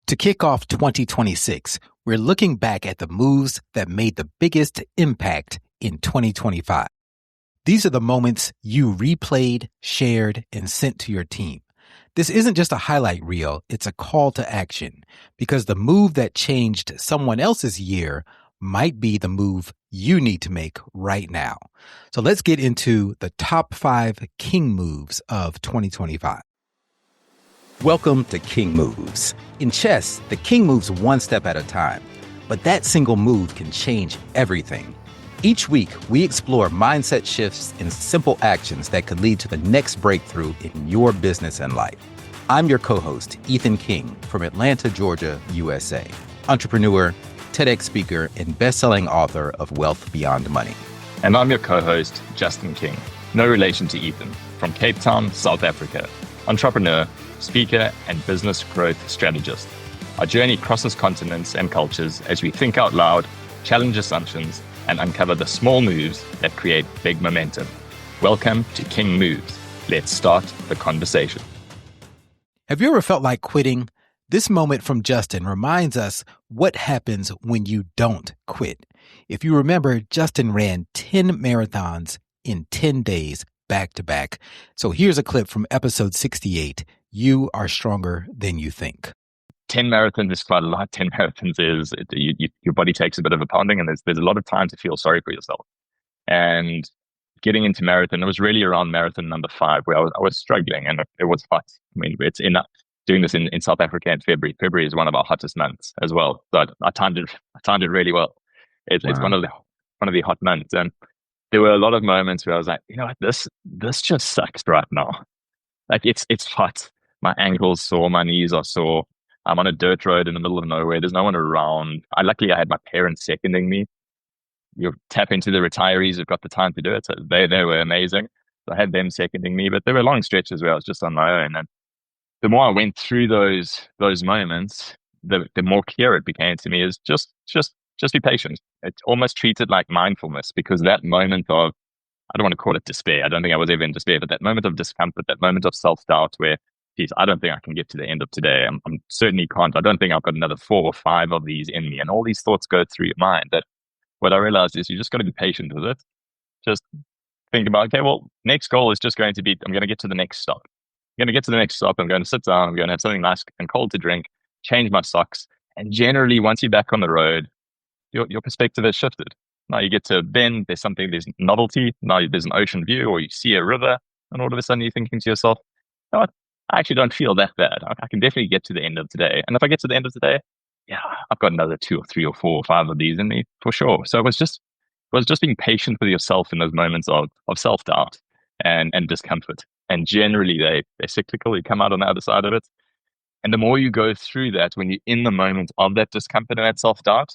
To kick off 2026, we're looking back at the moves that made the biggest impact in 2025. These are the moments you replayed, shared, and sent to your team. This isn't just a highlight reel, it's a call to action, because the move that changed someone else's year might be the move you need to make right now. So let's get into the top 5 king moves of 2025. Welcome to King Moves. In chess, the king moves one step at a time, but that single move can change everything. Each week, we explore mindset shifts and simple actions that could lead to the next breakthrough in your business and life. I'm your co-host, Ethan King, from Atlanta, Georgia, USA, entrepreneur, TEDx speaker, and best-selling author of Wealth Beyond Money. And I'm your co-host, Justin King, no relation to Ethan, from Cape Town, South Africa, entrepreneur, speaker, and business growth strategist. Our journey crosses continents and cultures as we think out loud, challenge assumptions, and uncover the small moves that create big momentum. Welcome to King Moves. Let's start the conversation. Have you ever felt like quitting? This moment from Justin reminds us what happens when you don't quit. If you remember, Justin ran 10 marathons in 10 days back to back. So here's a clip from episode 68. You are stronger than you think. 10 marathons is quite a lot. 10 marathons is, your body takes a bit of a pounding, and there's a lot of time to feel sorry for yourself. And getting into marathon, it was really around marathon number 5 where I was struggling, and it was hot. I mean, it's doing this in South Africa in February. February is one of our hottest months as well. So I timed it really well. It's one of the hot months. And there were a lot of moments where I was like, you know what, this just sucks right now. Like it's hot. My ankles sore, my knees are sore. I'm on a dirt road in the middle of nowhere. There's no one around. Luckily, I had my parents seconding me. You tap into the retirees who've got the time to do it. So they were amazing. So I had them seconding me, but there were long stretches where I was just on my own. And the more I went through those moments, the more clear it became to me is just be patient. It's almost treated like mindfulness, because that moment of, I don't want to call it despair. I don't think I was ever in despair, but that moment of discomfort, that moment of self-doubt where, geez, I don't think I can get to the end of today. I'm certainly can't. I don't think I've got another 4 or 5 of these in me. And all these thoughts go through your mind. That what I realized is you just got to be patient with it. Just think about, okay, well, next goal is just going to be, I'm going to get to the next stop. I'm going to get to the next stop. I'm going to sit down. I'm going to have something nice and cold to drink, change my socks. And generally, once you're back on the road, your perspective has shifted. Now you get to a bend, there's novelty. Now there's an ocean view, or you see a river, and all of a sudden you're thinking to yourself, you know what? I actually don't feel that bad. I can definitely get to the end of today. And if I get to the end of today, yeah, I've got another 2 or 3 or 4 or 5 of these in me for sure. So it was just being patient with yourself in those moments of self-doubt and discomfort. And generally they're cyclical. You come out on the other side of it. And the more you go through that, when you're in the moment of that discomfort and that self-doubt,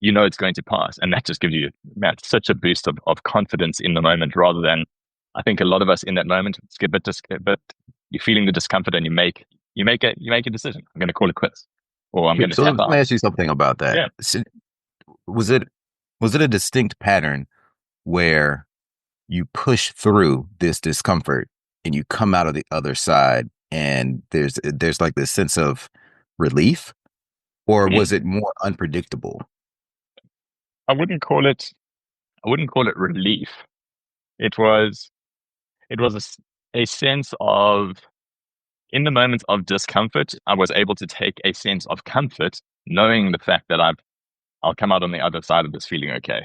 you know it's going to pass. And that just gives you, man, such a boost of confidence in the moment, rather than, I think a lot of us in that moment, but you're feeling the discomfort and you make a decision. I'm going to call it quits, or I'm going to. So let me ask you something about that. Yeah. So was it a distinct pattern where you push through this discomfort and you come out of the other side and there's like this sense of relief, or was it more unpredictable? I wouldn't call it relief. It was a sense of, in the moments of discomfort, I was able to take a sense of comfort, knowing the fact that I'll come out on the other side of this feeling okay.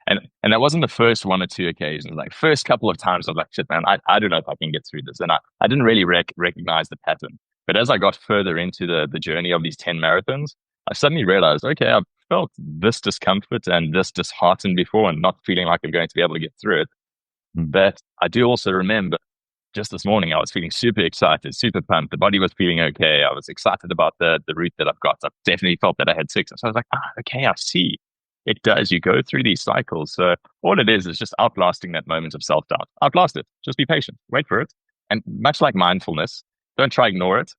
And that wasn't the first 1 or 2 occasions. Like first couple of times I was like, shit, man, I don't know if I can get through this. And I didn't really recognize the pattern. But as I got further into the journey of these 10 marathons, I suddenly realized, okay, I've felt this discomfort and this disheartened before and not feeling like I'm going to be able to get through it. But I do also remember just this morning, I was feeling super excited, super pumped. The body was feeling okay. I was excited about the route that I've got. I definitely felt that I had 6. So I was like, okay, I see. It does. You go through these cycles. So all it is just outlasting that moment of self-doubt. Outlast it. Just be patient. Wait for it. And much like mindfulness, don't try ignore it.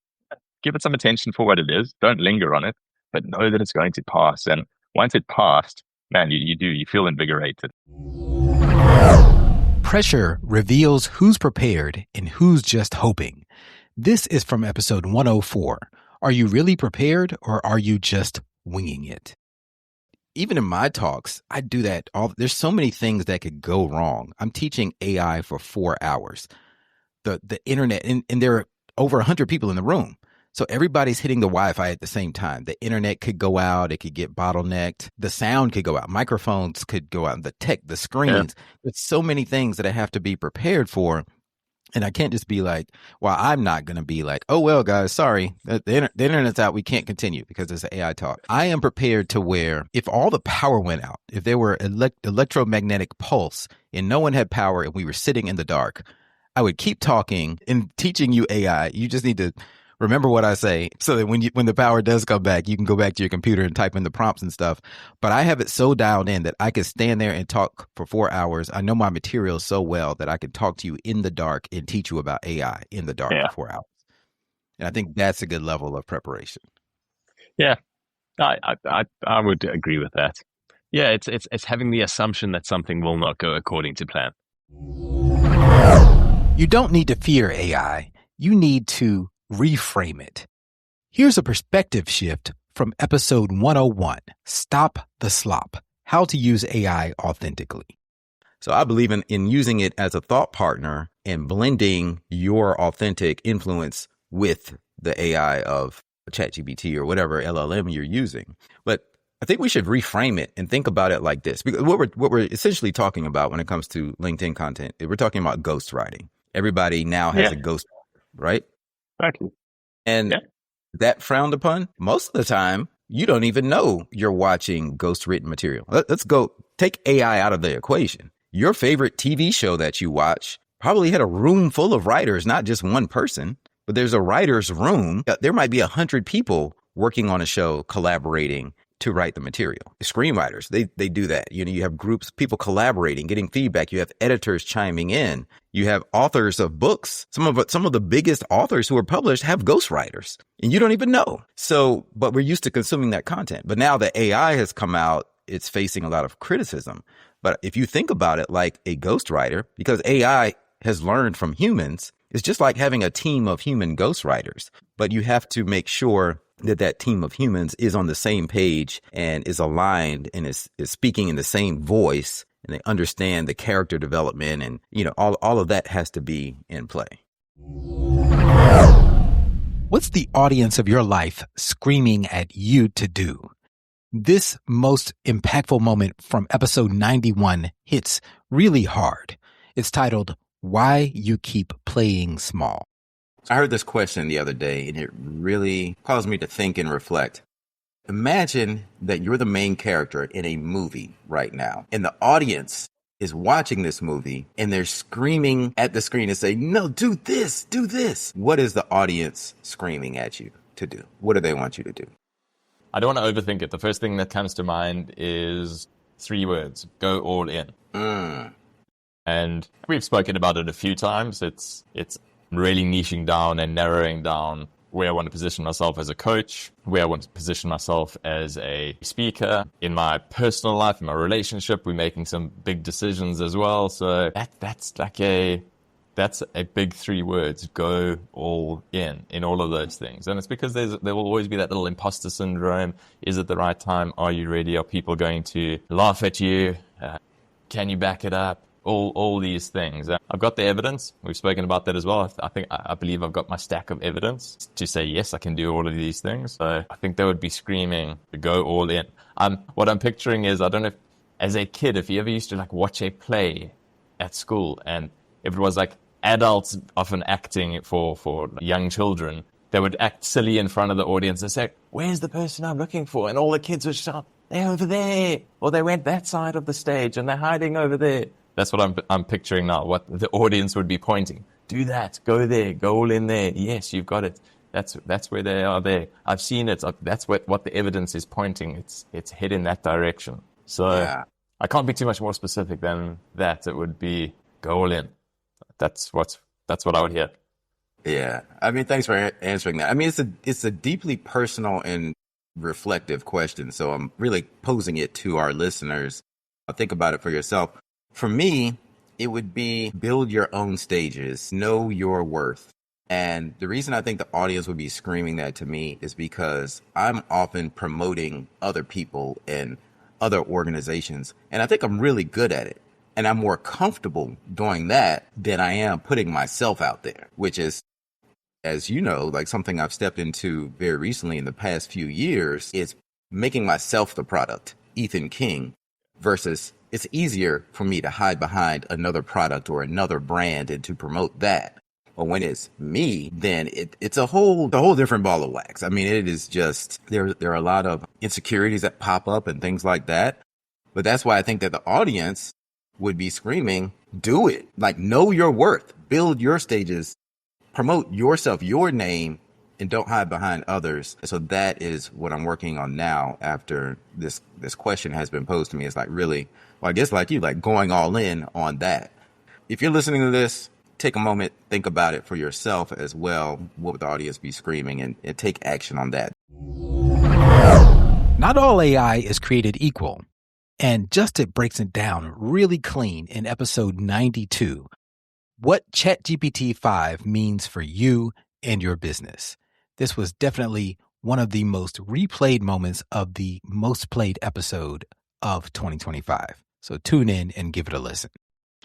Give it some attention for what it is. Don't linger on it, but know that it's going to pass. And once it passed, man, you feel invigorated. Pressure reveals who's prepared and who's just hoping. This is from episode 104. Are you really prepared or are you just winging it? Even in my talks, I do that there's so many things that could go wrong. I'm teaching AI for 4 hours. The internet, and there are over 100 people in the room. So everybody's hitting the Wi-Fi at the same time. The internet could go out. It could get bottlenecked. The sound could go out. Microphones could go out. The screens. Yeah. There's so many things that I have to be prepared for. And I can't just be like, well, I'm not going to be like, oh, well, guys, sorry, the internet's out. We can't continue because it's an AI talk. I am prepared to where if all the power went out, if there were electromagnetic pulse and no one had power and we were sitting in the dark, I would keep talking and teaching you AI. You just need to remember what I say so that when the power does come back, you can go back to your computer and type in the prompts and stuff. But I have it so dialed in that I can stand there and talk for 4 hours. I know my material so well that I can talk to you in the dark and teach you about AI in the dark for 4 hours. And I think that's a good level of preparation. Yeah, I would agree with that. Yeah, it's having the assumption that something will not go according to plan. You don't need to fear AI. You need to reframe it. Here's a perspective shift from episode 101, Stop the Slop, How to Use AI Authentically. So I believe in using it as a thought partner and blending your authentic influence with the AI of ChatGPT or whatever LLM you're using. But I think we should reframe it and think about it like this. Because what we're essentially talking about when it comes to LinkedIn content, we're talking about ghostwriting. Everybody now has a ghost, right? Exactly. And that frowned upon. Most of the time, you don't even know you're watching ghost written material. Let's go take AI out of the equation. Your favorite TV show that you watch probably had a room full of writers, not just one person, but there's a writer's room. There might be 100 people working on a show, collaborating to write the material. Screenwriters, they do that. You know, you have groups, people collaborating, getting feedback. You have editors chiming in. You have authors of books. Some of the biggest authors who are published have ghostwriters, and you don't even know. So, but we're used to consuming that content. But now that AI has come out, it's facing a lot of criticism. But if you think about it like a ghostwriter, because AI has learned from humans, it's just like having a team of human ghostwriters. But you have to make sure that team of humans is on the same page and is aligned and is speaking in the same voice, and they understand the character development, and all of that has to be in play. What's the audience of your life screaming at you to do? This most impactful moment from episode 91 hits really hard. It's titled, Why You Keep Playing Small. I heard this question the other day, and it really caused me to think and reflect. Imagine that you're the main character in a movie right now, and the audience is watching this movie, and they're screaming at the screen and saying, no, do this, do this. What is the audience screaming at you to do? What do they want you to do? I don't want to overthink it. The first thing that comes to mind is 3 words: go all in. And we've spoken about it a few times. It's really niching down and narrowing down where I want to position myself as a coach, where I want to position myself as a speaker. In my personal life, in my relationship, we're making some big decisions as well. So that's a big 3 words: go all in all of those things. And it's because there will always be that little imposter syndrome. Is it the right time? Are you ready? Are people going to laugh at you? Can you back it up? All these things. I've got the evidence. We've spoken about that as well. I believe I've got my stack of evidence to say, yes, I can do all of these things. So I think they would be screaming to go all in. What I'm picturing is, I don't know if, as a kid, if you ever used to watch a play at school, and if it was adults often acting for young children, they would act silly in front of the audience and say, where's the person I'm looking for? And all the kids would shout, they're over there. Or they went that side of the stage and they're hiding over there. That's what I'm picturing now, what the audience would be pointing. Do that. Go there. Go all in there. Yes, you've got it. That's where they are there. I've seen it. That's what the evidence is pointing. It's head in that direction. So I can't be too much more specific than that. It would be go all in. That's what I would hear. Yeah. I mean, thanks for answering that. I mean, it's a deeply personal and reflective question. So I'm really posing it to our listeners. Think about it for yourself. For me, it would be build your own stages, know your worth, And the reason I think the audience would be screaming that to me is because I'm often promoting other people and other organizations. And I think I'm really good at it. And I'm more comfortable doing that than I am putting myself out there, which is, as you know, like something I've stepped into very recently in the past few years is making myself the product, Ethan King, versus it's easier for me to hide behind another product or another brand and to promote that. But when it's me, then it's a whole different ball of wax. I mean, it is just, there are a lot of insecurities that pop up and things like that. But that's why I think that the audience would be screaming, do it. Like, know your worth, build your stages, promote yourself, your name, and don't hide behind others. So that is what I'm working on now after this question has been posed to me. It's like really, well, I guess like you, like going all in on that. If you're listening to this, take a moment, think about it for yourself as well. What would the audience be screaming, and take action on that. Not all AI is created equal. And Justin breaks it down really clean in episode 92, what ChatGPT 5 means for you and your business. This was definitely one of the most replayed moments of the most played episode of 2025. So tune in and give it a listen.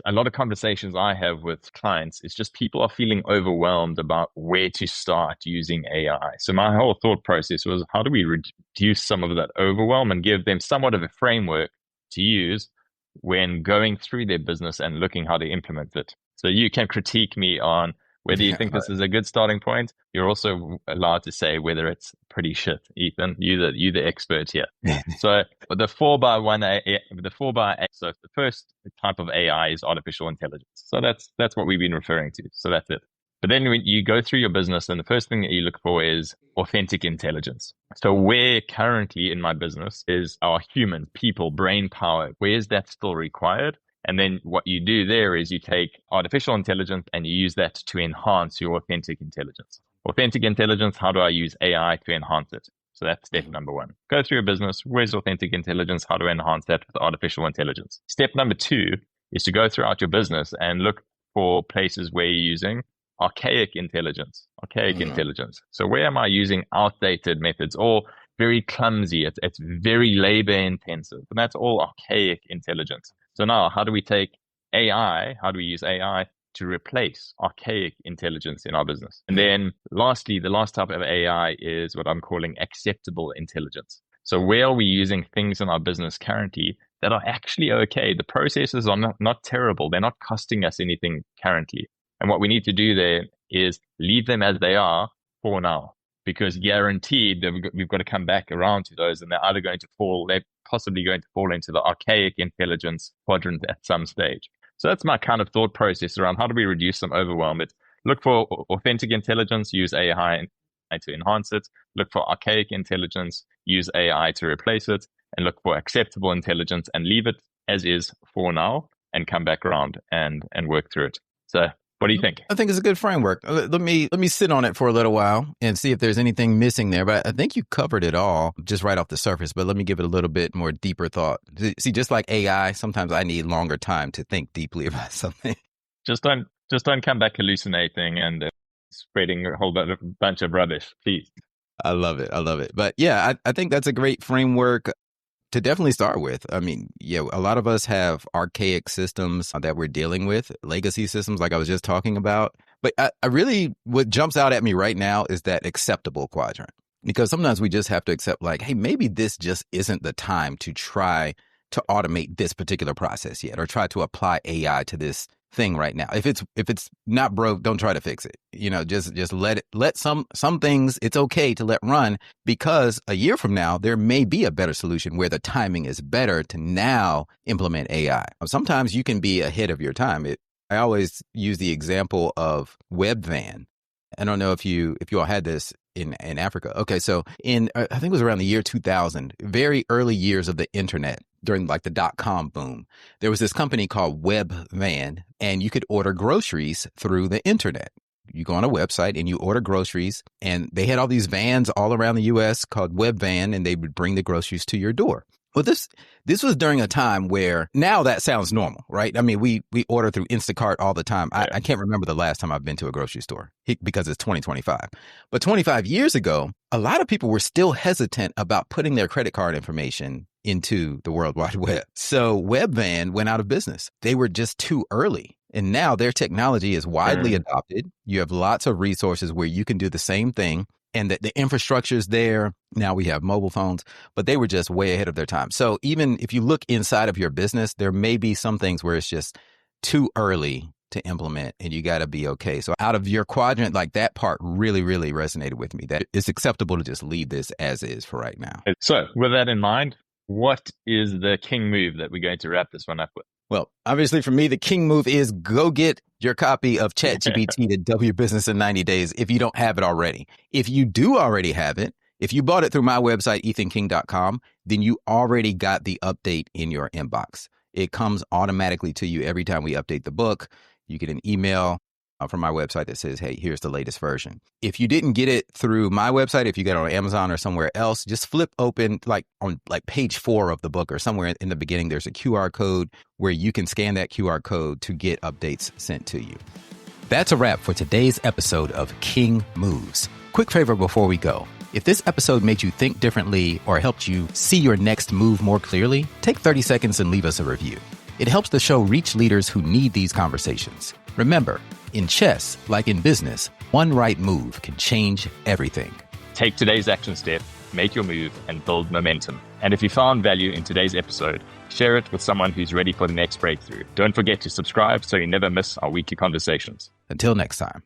A lot of conversations I have with clients is just people are feeling overwhelmed about where to start using AI. So my whole thought process was, how do we reduce some of that overwhelm and give them somewhat of a framework to use when going through their business and looking how to implement it? So you can critique me on whether you think this is a good starting point. You're also allowed to say whether it's pretty shit, Ethan. You the expert here. So the 4x1, so the first type of AI is artificial intelligence. So that's what we've been referring to. So that's it. But then when you go through your business, and the first thing that you look for is authentic intelligence. So where currently in my business is our human people, brain power, where is that still required? And then what you do there is you take artificial intelligence and you use that to enhance your authentic intelligence. Authentic intelligence, how do I use AI to enhance it? So that's step number one. Go through your business. Where's authentic intelligence? How do I enhance that with artificial intelligence? Step number two is to go throughout your business and look for places where you're using archaic intelligence. So where am I using outdated methods or very clumsy? It's very labor intensive, and that's all archaic intelligence. So now, how do we take AI? How do we use AI to replace archaic intelligence in our business? And then lastly, the last type of AI is what I'm calling acceptable intelligence. So where are we using things in our business currently that are actually okay? The processes are not terrible. They're not costing us anything currently. And what we need to do there is leave them as they are for now, because guaranteed that we've got to come back around to those, and they're possibly going to fall into the archaic intelligence quadrant at some stage. So that's my kind of thought process around how do we reduce some overwhelm. It's look for authentic intelligence, use AI to enhance it. Look for archaic intelligence, use AI to replace it. And look for acceptable intelligence and leave it as is for now and come back around and work through it. So what do you think? I think it's a good framework. Let me sit on it for a little while and see if there's anything missing there. But I think you covered it all just right off the surface. But let me give it a little bit more deeper thought. See, just like AI, sometimes I need longer time to think deeply about something. Just don't come back hallucinating and spreading a whole bunch of rubbish, please. I love it. But yeah, I think that's a great framework to definitely start with. I mean, yeah, a lot of us have archaic systems that we're dealing with, legacy systems like I was just talking about. But I really, what jumps out at me right now is that acceptable quadrant. Because sometimes we just have to accept like, hey, maybe this just isn't the time to try to automate this particular process yet, or try to apply AI to this thing right now. If it's not broke, don't try to fix it. You know, just let some things, it's okay to let run, because a year from now there may be a better solution where the timing is better to now implement AI. Sometimes you can be ahead of your time. I always use the example of Webvan. I don't know if you all had this in Africa. Okay, so I think it was around the year 2000, very early years of the internet, during like the .com boom, there was this company called Webvan, and you could order groceries through the internet. You go on a website and you order groceries, and they had all these vans all around the U.S. called Webvan, and they would bring the groceries to your door. Well, this was during a time where now that sounds normal, right? I mean, we order through Instacart all the time. I can't remember the last time I've been to a grocery store because it's 2025. But 25 years ago, a lot of people were still hesitant about putting their credit card information into the World Wide Web. So Webvan went out of business. They were just too early. And now their technology is widely adopted. You have lots of resources where you can do the same thing. And the infrastructure is there. Now we have mobile phones, but they were just way ahead of their time. So even if you look inside of your business, there may be some things where it's just too early to implement and you got to be okay. So out of your quadrant, like that part really, really resonated with me, that it's acceptable to just leave this as is for right now. So with that in mind, what is the king move that we're going to wrap this one up with? Well, obviously for me, the king move is go get your copy of ChatGPT to double your business in 90 days if you don't have it already. If you do already have it, if you bought it through my website, ethanking.com, then you already got the update in your inbox. It comes automatically to you every time we update the book. You get an email from my website that says, hey, here's the latest version. If you didn't get it through my website, if you get it on Amazon or somewhere else, just flip open on page 4 of the book or somewhere in the beginning, there's a QR code where you can scan that QR code to get updates sent to you. That's a wrap for today's episode of King Moves. Quick favor before we go. If this episode made you think differently or helped you see your next move more clearly, take 30 seconds and leave us a review. It helps the show reach leaders who need these conversations. Remember, in chess, like in business, one right move can change everything. Take today's action step, make your move, and build momentum. And if you found value in today's episode, share it with someone who's ready for the next breakthrough. Don't forget to subscribe so you never miss our weekly conversations. Until next time.